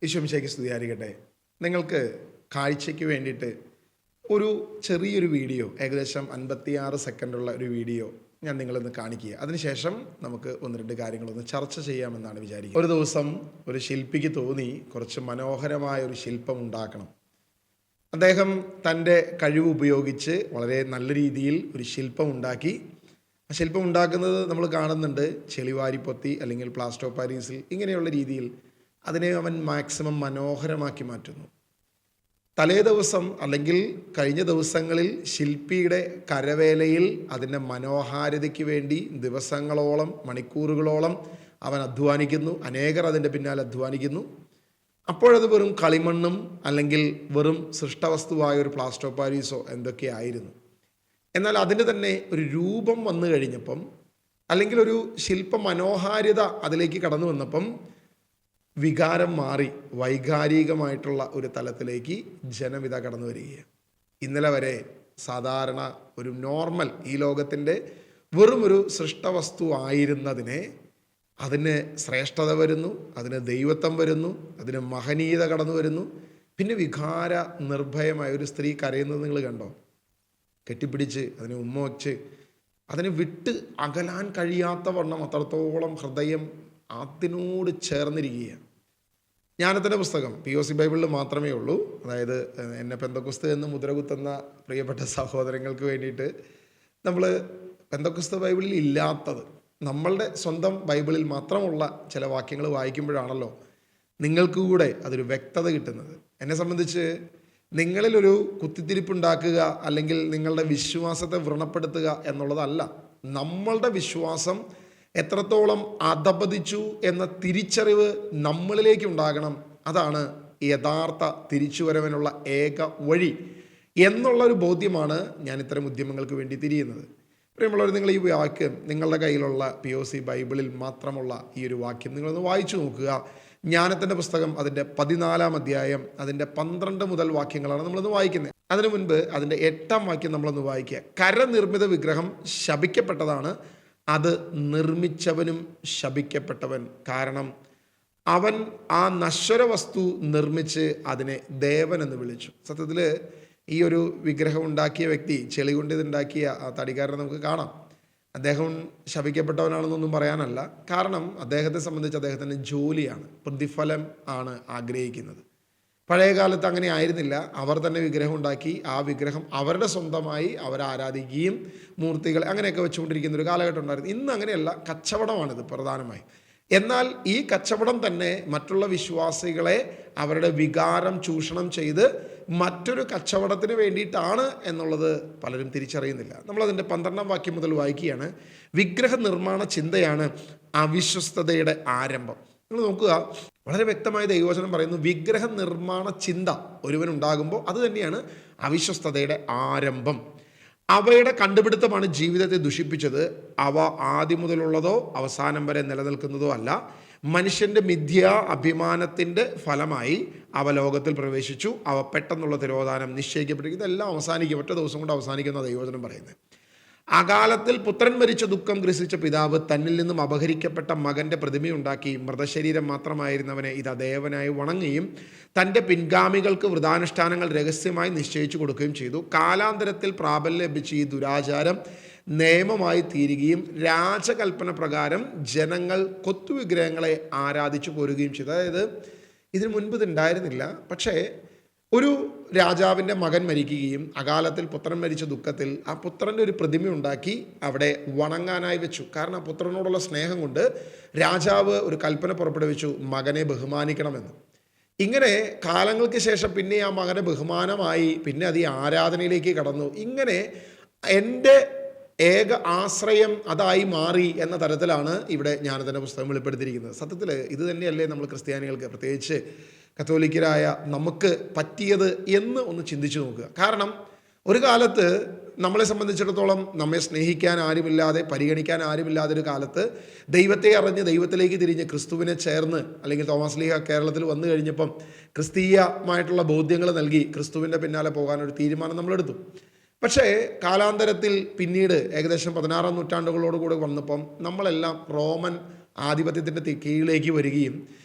ഈശോമിശിഹായ്ക്ക് സ്തുതിയായിരിക്കട്ടെ. നിങ്ങൾക്ക് കാഴ്ചയ്ക്ക് വേണ്ടിയിട്ട് ഒരു ചെറിയൊരു വീഡിയോ, ഏകദേശം 56 സെക്കൻഡുള്ള ഒരു വീഡിയോ ഞാൻ നിങ്ങളിന്ന് കാണിക്കുക. അതിനുശേഷം നമുക്ക് ഒന്ന് രണ്ട് കാര്യങ്ങളൊന്ന് ചർച്ച ചെയ്യാമെന്നാണ് വിചാരിക്കുന്നത്. ഒരു ദിവസം ഒരു ശില്പിക്ക് തോന്നി കുറച്ച് മനോഹരമായ ഒരു ശില്പം ഉണ്ടാക്കണം. അദ്ദേഹം തൻ്റെ കഴിവ് ഉപയോഗിച്ച് വളരെ നല്ല രീതിയിൽ ഒരു ശില്പം ഉണ്ടാക്കി. ആ ശില്പം ഉണ്ടാക്കുന്നത് നമ്മൾ കാണുന്നുണ്ട്. ചെളിവാരിപ്പൊത്തി അല്ലെങ്കിൽ പ്ലാസ്റ്റർ ഓഫ് പാരീസിൽ ഇങ്ങനെയുള്ള രീതിയിൽ അതിനെ അവൻ മാക്സിമം മനോഹരമാക്കി മാറ്റുന്നു. തലേ ദിവസം അല്ലെങ്കിൽ കഴിഞ്ഞ ദിവസങ്ങളിൽ ശില്പിയുടെ കരവേലയിൽ അതിൻ്റെ മനോഹാരിതയ്ക്ക് വേണ്ടി ദിവസങ്ങളോളം മണിക്കൂറുകളോളം അവൻ അധ്വാനിക്കുന്നു. അനേകർ അതിൻ്റെ പിന്നാലെ അധ്വാനിക്കുന്നു. അപ്പോഴത് വെറും കളിമണ്ണും അല്ലെങ്കിൽ വെറും സൃഷ്ടവസ്തുവായ ഒരു പ്ലാസ്റ്റർ ഓഫ് പാരീസോ എന്തൊക്കെയായിരുന്നു. എന്നാൽ അതിന് തന്നെ ഒരു രൂപം വന്നു കഴിഞ്ഞപ്പം, അല്ലെങ്കിൽ ഒരു ശില്പ മനോഹാരിത അതിലേക്ക് കടന്നു വന്നപ്പം വികാരം മാറി വൈകാരികമായിട്ടുള്ള ഒരു തലത്തിലേക്ക് ജനമിത കടന്നു വരികയാണ്. ഇന്നലെ വരെ സാധാരണ ഒരു നോർമൽ ഈ ലോകത്തിൻ്റെ വെറും ഒരു സൃഷ്ടവസ്തു ആയിരുന്നതിനെ അതിന് ശ്രേഷ്ഠത വരുന്നു, അതിന് ദൈവത്വം വരുന്നു, അതിന് മഹനീയത കടന്നു വരുന്നു. പിന്നെ വികാര നിർഭയമായ ഒരു സ്ത്രീ കരയുന്നത് നിങ്ങൾ കണ്ടോ? കെട്ടിപ്പിടിച്ച് അതിനെ ഉമ്മ വച്ച് അതിനെ വിട്ട് അകലാൻ കഴിയാത്ത വണ്ണം അത്രത്തോളം ഹൃദയം അതിനോട് ചേർന്നിരിക്കുകയാണ്. ജ്ഞാനത്തിൻ്റെ പുസ്തകം POC ബൈബിളിൽ മാത്രമേ ഉള്ളൂ. അതായത് എന്നെ പെന്തക്കോസ്ത് എന്ന് മുദ്രകുത്തുന്ന പ്രിയപ്പെട്ട സഹോദരങ്ങൾക്ക് വേണ്ടിയിട്ട് നമ്മൾ പെന്തക്കോസ്ത് ബൈബിളിൽ ഇല്ലാത്തത് നമ്മളുടെ സ്വന്തം ബൈബിളിൽ മാത്രമുള്ള ചില വാക്യങ്ങൾ വായിക്കുമ്പോഴാണല്ലോ നിങ്ങൾക്ക് കൂടെ അതൊരു വ്യക്തത കിട്ടുന്നത്. എന്നെ സംബന്ധിച്ച് നിങ്ങളിലൊരു കുത്തിത്തിരിപ്പുണ്ടാക്കുക അല്ലെങ്കിൽ നിങ്ങളുടെ വിശ്വാസത്തെ വ്രണപ്പെടുത്തുക എന്നുള്ളതല്ല. നമ്മളുടെ വിശ്വാസം എത്രത്തോളം അധപതിച്ചു എന്ന തിരിച്ചറിവ് നമ്മളിലേക്ക് ഉണ്ടാകണം. അതാണ് യഥാർത്ഥ തിരിച്ചുവരവിനുള്ള ഏക വഴി എന്നുള്ളൊരു ബോധ്യമാണ് ഞാൻ ഇത്തരം ഉദ്യമങ്ങൾക്ക് വേണ്ടി തിരിയുന്നത്. പ്രിയമുള്ളവർ, നിങ്ങൾ ഈ വാക്യം നിങ്ങളുടെ കയ്യിലുള്ള POC ബൈബിളിൽ മാത്രമുള്ള ഈ ഒരു വാക്യം നിങ്ങളൊന്ന് വായിച്ചു നോക്കുക. ജ്ഞാനത്തിൻ്റെ പുസ്തകം അതിൻ്റെ 14-ാം അധ്യായം അതിൻ്റെ 12 മുതൽ വാക്യങ്ങളാണ് നമ്മളൊന്ന് വായിക്കുന്നത്. അതിനു മുൻപ് അതിൻ്റെ 8-ാം വാക്യം നമ്മളൊന്ന് വായിക്കുക. കരനിർമ്മിത വിഗ്രഹം ശപിക്കപ്പെട്ടതാണ്, അത് നിർമ്മിച്ചവനും ശപിക്കപ്പെട്ടവൻ. കാരണം അവൻ ആ നശ്വര വസ്തു നിർമ്മിച്ച് അതിനെ ദേവൻ എന്ന് വിളിച്ചു. സത്യത്തിൽ ഈ ഒരു വിഗ്രഹം ഉണ്ടാക്കിയ വ്യക്തി, ചെളി കൊണ്ട് ഇതുണ്ടാക്കിയ ആ തടിക്കാരനെ നമുക്ക് കാണാം. അദ്ദേഹം ശപിക്കപ്പെട്ടവനാണെന്നൊന്നും പറയാനല്ല. കാരണം അദ്ദേഹത്തെ സംബന്ധിച്ച് അദ്ദേഹത്തിൻ്റെ ജോലിയാണ്, പ്രതിഫലം ആണ് ആഗ്രഹിക്കുന്നത്. പഴയ കാലത്ത് അങ്ങനെ ആയിരുന്നില്ല. അവർ തന്നെ വിഗ്രഹം ഉണ്ടാക്കി ആ വിഗ്രഹം അവരുടെ സ്വന്തമായി അവർ ആരാധിക്കുകയും മൂർത്തികൾ അങ്ങനെയൊക്കെ വെച്ചുകൊണ്ടിരിക്കുന്ന ഒരു കാലഘട്ടം ഉണ്ടായിരുന്നു. ഇന്ന് അങ്ങനെയല്ല, കച്ചവടമാണിത് പ്രധാനമായി. എന്നാൽ ഈ കച്ചവടം തന്നെ മറ്റുള്ള വിശ്വാസികളെ അവരുടെ വികാരം ചൂഷണം ചെയ്ത് മറ്റൊരു കച്ചവടത്തിന് വേണ്ടിയിട്ടാണ് എന്നുള്ളത് പലരും തിരിച്ചറിയുന്നില്ല. നമ്മളതിൻ്റെ 12-ാം വാക്യം മുതൽ വായിക്കുകയാണ്. വിഗ്രഹ നിർമ്മാണ ചിന്തയാണ് അവിശ്വസ്തതയുടെ ആരംഭം. നിങ്ങൾ നോക്കുക, വളരെ വ്യക്തമായ ദൈവവചനം പറയുന്നു, വിഗ്രഹ നിർമ്മാണ ചിന്ത ഒരുവനുണ്ടാകുമ്പോൾ അത് തന്നെയാണ് അവിശ്വസ്തതയുടെ ആരംഭം. അവയുടെ കണ്ടുപിടുത്തമാണ് ജീവിതത്തെ ദുഷിപ്പിച്ചത്. അവ ആദ്യം മുതലുള്ളതോ അവസാനം വരെ നിലനിൽക്കുന്നതോ അല്ല. മനുഷ്യൻ്റെ മിഥ്യാ അഭിമാനത്തിൻ്റെ ഫലമായി അവ ലോകത്തിൽ പ്രവേശിച്ചു. അവ പെട്ടെന്നുള്ള തിരോധാനം നിശ്ചയിക്കപ്പെട്ടു. ഇതെല്ലാം അവസാനിക്കും, ഒറ്റ ദിവസം കൊണ്ട് അവസാനിക്കുന്ന ദൈവവചനം പറയുന്നത്. അകാലത്തിൽ പുത്രൻ മരിച്ച ദുഃഖം ഗ്രസിച്ച പിതാവ് തന്നിൽ നിന്നും അപഹരിക്കപ്പെട്ട മകൻ്റെ പ്രതിമയുണ്ടാക്കി മൃതശരീരം മാത്രമായിരുന്നവനെ ഇതാ ദേവനായി വണങ്ങുകയും തൻ്റെ പിൻഗാമികൾക്ക് വ്രതാനുഷ്ഠാനങ്ങൾ രഹസ്യമായി നിശ്ചയിച്ചു കൊടുക്കുകയും ചെയ്തു. കാലാന്തരത്തിൽ പ്രാബല്യം ലഭിച്ച ഈ ദുരാചാരം നിയമമായി തീരുകയും രാജകൽപ്പന പ്രകാരം ജനങ്ങൾ കൊത്തുവിഗ്രഹങ്ങളെ ആരാധിച്ചു പോരുകയും ചെയ്തു. അതായത് ഇതിനു മുൻപ് ഇതുണ്ടായിരുന്നില്ല. പക്ഷേ ഒരു രാജാവിൻ്റെ മകൻ മരിക്കുകയും അകാലത്തിൽ പുത്രൻ മരിച്ച ദുഃഖത്തിൽ ആ പുത്രൻ്റെ ഒരു പ്രതിമ ഉണ്ടാക്കി അവിടെ വണങ്ങാനായി വെച്ചു. കാരണം ആ പുത്രനോടുള്ള സ്നേഹം കൊണ്ട് രാജാവ് ഒരു കൽപ്പന പുറപ്പെടുവിച്ചു, മകനെ ബഹുമാനിക്കണമെന്ന്. ഇങ്ങനെ കാലങ്ങൾക്ക് ശേഷം പിന്നെ ആ മകനെ ബഹുമാനമായി, പിന്നെ അത് ഈ ആരാധനയിലേക്ക് കടന്നു. ഇങ്ങനെ എൻ്റെ ഏക ആശ്രയം അതായി മാറി എന്ന തരത്തിലാണ് ഇവിടെ ജ്ഞാനത്തിൻ്റെ പുസ്തകം വെളിപ്പെടുത്തിയിരിക്കുന്നത്. സത്യത്തിൽ ഇത് തന്നെയല്ലേ നമ്മൾ ക്രിസ്ത്യാനികൾക്ക്, പ്രത്യേകിച്ച് കത്തോലിക്കരായ നമുക്ക് പറ്റിയത് എന്ന് ഒന്ന് ചിന്തിച്ചു നോക്കുക. കാരണം ഒരു കാലത്ത് നമ്മളെ സംബന്ധിച്ചിടത്തോളം നമ്മെ സ്നേഹിക്കാൻ ആരുമില്ലാതെ, പരിഗണിക്കാൻ ആരുമില്ലാതെ ഒരു കാലത്ത് ദൈവത്തെ അറിഞ്ഞ് ദൈവത്തിലേക്ക് തിരിഞ്ഞ് ക്രിസ്തുവിനെ ചേർന്ന്, അല്ലെങ്കിൽ തോമസ് ലീഹ കേരളത്തിൽ വന്നു കഴിഞ്ഞപ്പം ക്രിസ്തീയമായിട്ടുള്ള ബോധ്യങ്ങൾ നൽകി ക്രിസ്തുവിൻ്റെ പിന്നാലെ പോകാനൊരു തീരുമാനം നമ്മളെടുത്തു. പക്ഷേ കാലാന്തരത്തിൽ പിന്നീട് ഏകദേശം 16-ാം നൂറ്റാണ്ടുകളോടുകൂടി വന്നപ്പം നമ്മളെല്ലാം റോമൻ ആധിപത്യത്തിൻ്റെ കീഴിലേക്ക് വരികയും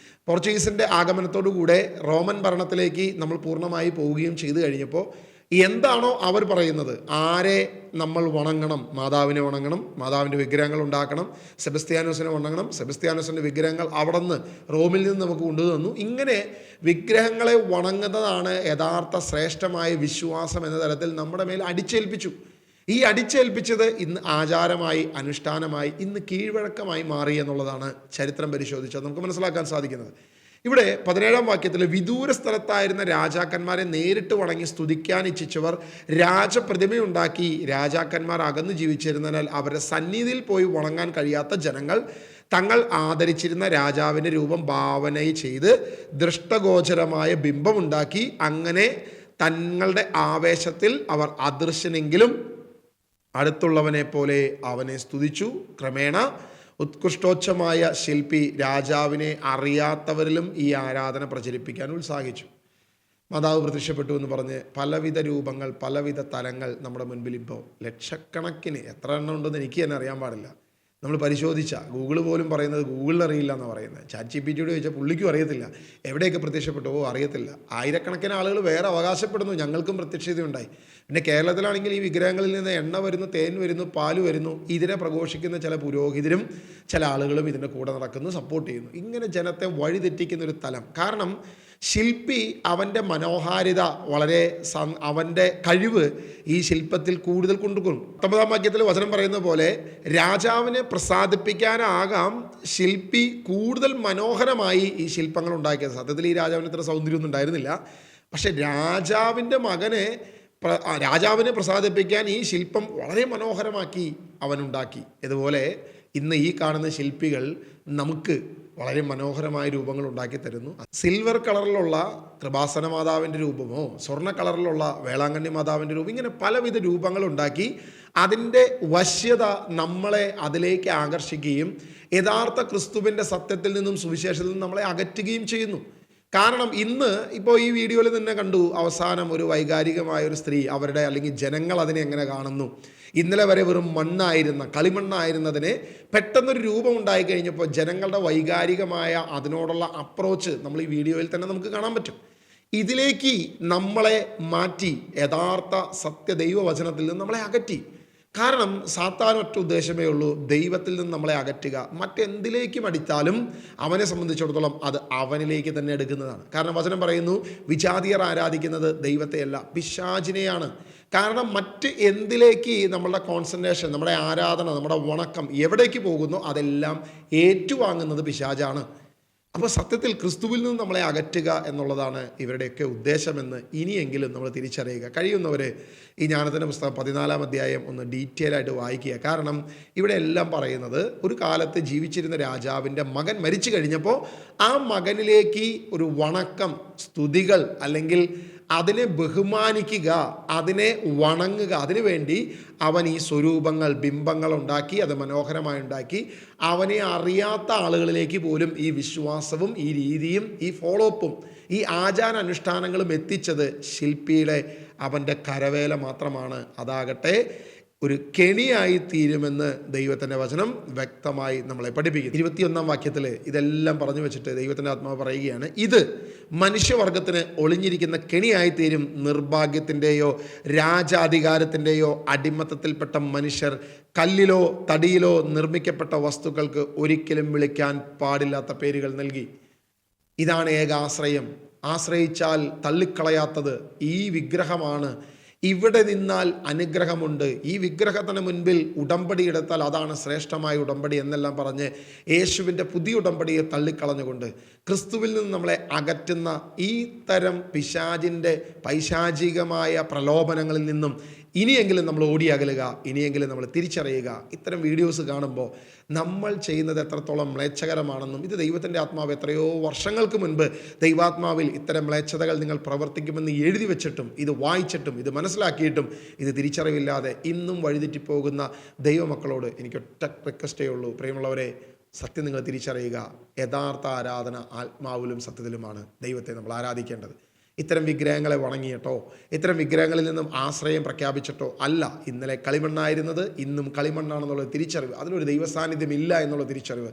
പോർച്ചുഗീസിൻ്റെ ആഗമനത്തോടുകൂടെ റോമൻ ഭരണത്തിലേക്ക് നമ്മൾ പൂർണ്ണമായി പോവുകയും ചെയ്തു കഴിഞ്ഞപ്പോൾ എന്താണോ അവർ പറയുന്നത്, ആരെ നമ്മൾ വണങ്ങണം, മാതാവിനെ വണങ്ങണം, മാതാവിൻ്റെ വിഗ്രഹങ്ങൾ ഉണ്ടാക്കണം, സെബസ്ത്യാനോസിനെ വണങ്ങണം, സെബസ്ത്യാനോസിൻ്റെ വിഗ്രഹങ്ങൾ അവിടെ നിന്ന് റോമിൽ നിന്ന് നമുക്ക് കൊണ്ടുതന്നു. ഇങ്ങനെ വിഗ്രഹങ്ങളെ വണങ്ങുന്നതാണ് യഥാർത്ഥ ശ്രേഷ്ഠമായ വിശ്വാസം എന്ന തരത്തിൽ നമ്മുടെ മേൽ അടിച്ചേൽപ്പിച്ചു. ഈ അടിച്ചേൽപ്പിച്ചത് ഇന്ന് ആചാരമായി, അനുഷ്ഠാനമായി, ഇന്ന് കീഴ്വഴക്കമായി മാറി എന്നുള്ളതാണ് ചരിത്രം പരിശോധിച്ചാൽ നമുക്ക് മനസ്സിലാക്കാൻ സാധിക്കുന്നത്. ഇവിടെ 17-ാം വാക്യത്തിൽ വിദൂര സ്ഥലത്തായിരുന്ന രാജാക്കന്മാരെ നേരിട്ട് വണങ്ങി സ്തുതിക്കാൻ ഇച്ഛിച്ചവർ രാജപ്രതിമയുണ്ടാക്കി രാജാക്കന്മാർ അകന്നു ജീവിച്ചിരുന്നതിനാൽ അവരുടെ സന്നിധിയിൽ പോയി വണങ്ങാൻ കഴിയാത്ത ജനങ്ങൾ തങ്ങൾ ആദരിച്ചിരുന്ന രാജാവിൻ്റെ രൂപം ഭാവന ചെയ്ത് ദൃഷ്ടഗോചരമായ ബിംബമുണ്ടാക്കി അങ്ങനെ തങ്ങളുടെ ആവേശത്തിൽ അവർ അദൃശ്യനെങ്കിലും അടുത്തുള്ളവനെ പോലെ അവനെ സ്തുതിച്ചു. ക്രമേണ ഉത്കൃഷ്ടോച്ഛമായ ശില്പി രാജാവിനെ അറിയാത്തവരിലും ഈ ആരാധന പ്രചരിപ്പിക്കാൻ ഉത്സാഹിച്ചു. മാതാവ് പ്രത്യക്ഷപ്പെട്ടു എന്ന് പറഞ്ഞ് പലവിധ രൂപങ്ങൾ, പലവിധ തലങ്ങൾ നമ്മുടെ മുൻപിൽ ഇപ്പോൾ ലക്ഷക്കണക്കിന്, എത്ര എണ്ണം ഉണ്ടെന്ന് എനിക്ക് തന്നെ അറിയാൻ പാടില്ല. നമ്മൾ പരിശോധിച്ച ഗൂഗിൾ പോലും പറയുന്നത് ഗൂഗിളിൽ അറിയില്ല എന്നാണ് പറയുന്നത്. ചാറ്റ് GPT ചോദിച്ചാൽ പുള്ളിക്കും അറിയത്തില്ല. എവിടെയൊക്കെ പ്രത്യക്ഷപ്പെട്ടു അറിയത്തില്ല. ആയിരക്കണക്കിന് ആളുകൾ വേറെ അവകാശപ്പെടുന്നു ഞങ്ങൾക്കും പ്രത്യക്ഷതയുണ്ടായി. പിന്നെ കേരളത്തിലാണെങ്കിൽ ഈ വിഗ്രഹങ്ങളിൽ നിന്ന് എണ്ണ വരുന്നു, തേൻ വരുന്നു, പാല് വരുന്നു. ഇതിനെ പ്രഘോഷിക്കുന്ന ചില പുരോഹിതരും ചില ആളുകളും ഇതിൻ്റെ കൂടെ നടക്കുന്നു, സപ്പോർട്ട് ചെയ്യുന്നു. ഇങ്ങനെ ജനത്തെ വഴിതെറ്റിക്കുന്ന ഒരു തലം. കാരണം ശില്പി അവൻ്റെ മനോഹാരിത, വളരെ അവൻ്റെ കഴിവ് ഈ ശില്പത്തിൽ കൂടുതൽ കൊണ്ടുപോകും. 19-ാം വാക്യത്തിൽ വചനം പറയുന്ന പോലെ രാജാവിനെ പ്രസാദിപ്പിക്കാനാകാം ശില്പി കൂടുതൽ മനോഹരമായി ഈ ശില്പങ്ങൾ ഉണ്ടാക്കിയത്. സത്യത്തിൽ ഈ രാജാവിന് ഇത്ര സൗന്ദര്യമൊന്നും ഉണ്ടായിരുന്നില്ല. പക്ഷെ രാജാവിനെ പ്രസാദിപ്പിക്കാൻ ഈ ശില്പം വളരെ മനോഹരമാക്കി അവനുണ്ടാക്കി. ഇതുപോലെ ഇന്ന് ഈ കാണുന്ന ശില്പികൾ നമുക്ക് വളരെ മനോഹരമായ രൂപങ്ങൾ ഉണ്ടാക്കി തരുന്നു. സിൽവർ കളറിലുള്ള കൃപാസന മാതാവിൻ്റെ രൂപമോ സ്വർണ്ണ കളറിലുള്ള വേളാങ്കണ്ണി മാതാവിൻ്റെ രൂപം, ഇങ്ങനെ പലവിധ രൂപങ്ങൾ ഉണ്ടാക്കി അതിൻ്റെ വശ്യത നമ്മളെ അതിലേക്ക് ആകർഷിക്കുകയും യഥാർത്ഥ ക്രിസ്തുവിൻ്റെ സത്യത്തിൽ നിന്നും സുവിശേഷത്തിൽ നിന്നും നമ്മളെ അകറ്റുകയും ചെയ്യുന്നു. കാരണം ഇന്ന് ഇപ്പോൾ ഈ വീഡിയോയിൽ തന്നെ കണ്ടു, അവസാനം ഒരു വൈകാരികമായ ഒരു സ്ത്രീ, അവരുടെ അല്ലെങ്കിൽ ജനങ്ങൾ അതിനെ എങ്ങനെ കാണുന്നു. ഇന്നലെ വരെ വെറും മണ്ണായിരുന്ന, കളിമണ്ണായിരുന്നതിനെ പെട്ടെന്നൊരു രൂപം ഉണ്ടായി കഴിഞ്ഞപ്പോൾ ജനങ്ങളുടെ വൈകാരികമായ അതിനോടുള്ള അപ്രോച്ച് നമ്മൾ ഈ വീഡിയോയിൽ തന്നെ നമുക്ക് കാണാൻ പറ്റും. ഇതിലേക്ക് നമ്മളെ മാറ്റി യഥാർത്ഥ സത്യദൈവവചനത്തിൽ നിന്ന് നമ്മളെ അകറ്റി. കാരണം സാത്താൻ ഒറ്റ ഉദ്ദേശമേ ഉള്ളൂ, ദൈവത്തിൽ നിന്ന് നമ്മളെ അകറ്റുക. മറ്റെന്തിലേക്കും അടിച്ചാലും അവനെ സംബന്ധിച്ചിടത്തോളം അത് അവനിലേക്ക് തന്നെ എടുക്കുന്നതാണ്. കാരണം വചനം പറയുന്നു, വിജാതിയർ ആരാധിക്കുന്നത് ദൈവത്തെയല്ല പിശാചിനെയാണ്. കാരണം മറ്റ് എന്തിലേക്ക് നമ്മളുടെ കോൺസെൻട്രേഷൻ, നമ്മുടെ ആരാധന, നമ്മുടെ വണക്കം എവിടേക്ക് പോകുന്നു അതെല്ലാം ഏറ്റുവാങ്ങുന്നത് പിശാചാണ്. അപ്പോൾ സത്യത്തിൽ ക്രിസ്തുവിൽ നിന്ന് നമ്മളെ അകറ്റുക എന്നുള്ളതാണ് ഇവരുടെയൊക്കെ ഉദ്ദേശമെന്ന് ഇനിയെങ്കിലും നമ്മൾ തിരിച്ചറിയുക. കഴിയുന്നവർ ഈ ജ്ഞാനത്തിൻ്റെ പുസ്തകം 14-ാം അധ്യായം ഒന്ന് ഡീറ്റെയിൽ ആയിട്ട് വായിക്കുക. കാരണം ഇവിടെ എല്ലാം പറയുന്നത് ഒരു കാലത്ത് ജീവിച്ചിരുന്ന രാജാവിൻ്റെ മകൻ മരിച്ചു കഴിഞ്ഞപ്പോൾ ആ മകനിലേക്ക് ഒരു വണക്കം, സ്തുതികൾ, അല്ലെങ്കിൽ അതിനെ ബഹുമാനിക്കുക, അതിനെ വണങ്ങുക, അതിനുവേണ്ടി അവൻ ഈ സ്വരൂപങ്ങൾ, ബിംബങ്ങൾ ഉണ്ടാക്കി, അത് മനോഹരമായി ഉണ്ടാക്കി. അവനെ അറിയാത്ത ആളുകളിലേക്ക് പോലും ഈ വിശ്വാസവും ഈ രീതിയും ഈ ഫോളോ അപ്പും ഈ ആചാര അനുഷ്ഠാനങ്ങളും എത്തിച്ചത് ശില്പിയുടെ അവൻ്റെ കരവേല മാത്രമാണ്. അതാകട്ടെ ഒരു കെണിയായി തീരുമെന്ന് ദൈവത്തിൻ്റെ വചനം വ്യക്തമായി നമ്മളെ പഠിപ്പിക്കുന്നു. 21-ാം വാക്യത്തിൽ ഇതെല്ലാം പറഞ്ഞു വെച്ചിട്ട് ദൈവത്തിൻ്റെ ആത്മാവ് പറയുകയാണ്, ഇത് മനുഷ്യവർഗത്തിന് ഒളിഞ്ഞിരിക്കുന്ന കെണിയായി തീരും. നിർഭാഗ്യത്തിൻ്റെയോ രാജാധികാരത്തിൻ്റെയോ അടിമത്തത്തിൽപ്പെട്ട മനുഷ്യർ കല്ലിലോ തടിയിലോ നിർമ്മിക്കപ്പെട്ട വസ്തുക്കൾക്ക് ഒരിക്കലും വിളിക്കാൻ പാടില്ലാത്ത പേരുകൾ നൽകി. ഇതാണ് ഏക ആശ്രയം. ആശ്രയിച്ചാൽ തള്ളിക്കളയാത്തത് ഈ വിഗ്രഹമാണ്. ഇവിടെ നിന്നാൽ അനുഗ്രഹമുണ്ട്. ഈ വിഗ്രഹത്തിന് മുൻപിൽ ഉടമ്പടി എടുത്താൽ അതാണ് ശ്രേഷ്ഠമായ ഉടമ്പടി എന്നെല്ലാം പറഞ്ഞ് യേശുവിൻ്റെ പുതിയ ഉടമ്പടിയെ തള്ളിക്കളഞ്ഞുകൊണ്ട് ക്രിസ്തുവിൽ നിന്ന് നമ്മളെ അകറ്റുന്ന ഈ തരം പിശാചിൻ്റെ പൈശാചികമായ പ്രലോഭനങ്ങളിൽ നിന്നും ഇനിയെങ്കിലും നമ്മൾ ഓടിയകലുക, ഇനിയെങ്കിലും നമ്മൾ തിരിച്ചറിയുക. ഇത്തരം വീഡിയോസ് കാണുമ്പോൾ നമ്മൾ ചെയ്യുന്നത് എത്രത്തോളം മ്ലേച്ഛകരമാണെന്നും ഇത് ദൈവത്തിൻ്റെ ആത്മാവ് എത്രയോ വർഷങ്ങൾക്ക് മുൻപ് ദൈവാത്മാവിൽ ഇത്തരം മ്ലേച്ഛതകൾ നിങ്ങൾ പ്രവർത്തിക്കുമെന്ന് എഴുതി വെച്ചിട്ടും ഇത് വായിച്ചിട്ടും ഇത് മനസ്സിലാക്കിയിട്ടും ഇത് തിരിച്ചറിവില്ലാതെ ഇന്നും വഴിതെറ്റിപ്പോകുന്ന ദൈവമക്കളോട് എനിക്കൊറ്റ റിക്വസ്റ്റേ ഉള്ളൂ. പ്രിയമുള്ളവരെ, സത്യം നിങ്ങൾ തിരിച്ചറിയുക. യഥാർത്ഥ ആരാധന ആത്മാവിലും സത്യത്തിലുമാണ് ദൈവത്തെ നമ്മൾ ആരാധിക്കേണ്ടത്. ഇത്തരം വിഗ്രഹങ്ങളെ വണങ്ങിയിട്ടോ ഇത്തരം വിഗ്രഹങ്ങളിൽ നിന്നും ആശ്രയം പ്രഖ്യാപിച്ചിട്ടോ അല്ല. ഇന്നലെ കളിമണ്ണായിരുന്നത് ഇന്നും കളിമണ്ണാണെന്നുള്ള തിരിച്ചറിവ്, അതിലൊരു ദൈവസാന്നിധ്യം ഇല്ല എന്നുള്ള തിരിച്ചറിവ്,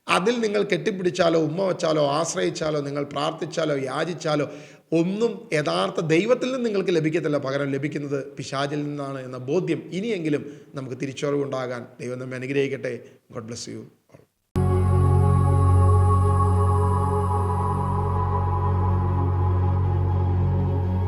അതിൽ നിങ്ങൾ കെട്ടിപ്പിടിച്ചാലോ ഉമ്മ വച്ചാലോ ആശ്രയിച്ചാലോ നിങ്ങൾ പ്രാർത്ഥിച്ചാലോ യാചിച്ചാലോ ഒന്നും യഥാർത്ഥ ദൈവത്തിൽ നിന്ന് നിങ്ങൾക്ക് ലഭിക്കത്തില്ല. പകരം ലഭിക്കുന്നത് പിശാചിൽ നിന്നാണ് എന്ന ബോധ്യം ഇനിയെങ്കിലും നമുക്ക് തിരിച്ചറിവുണ്ടാകാൻ ദൈവം നമ്മെ അനുഗ്രഹിക്കട്ടെ. God bless you.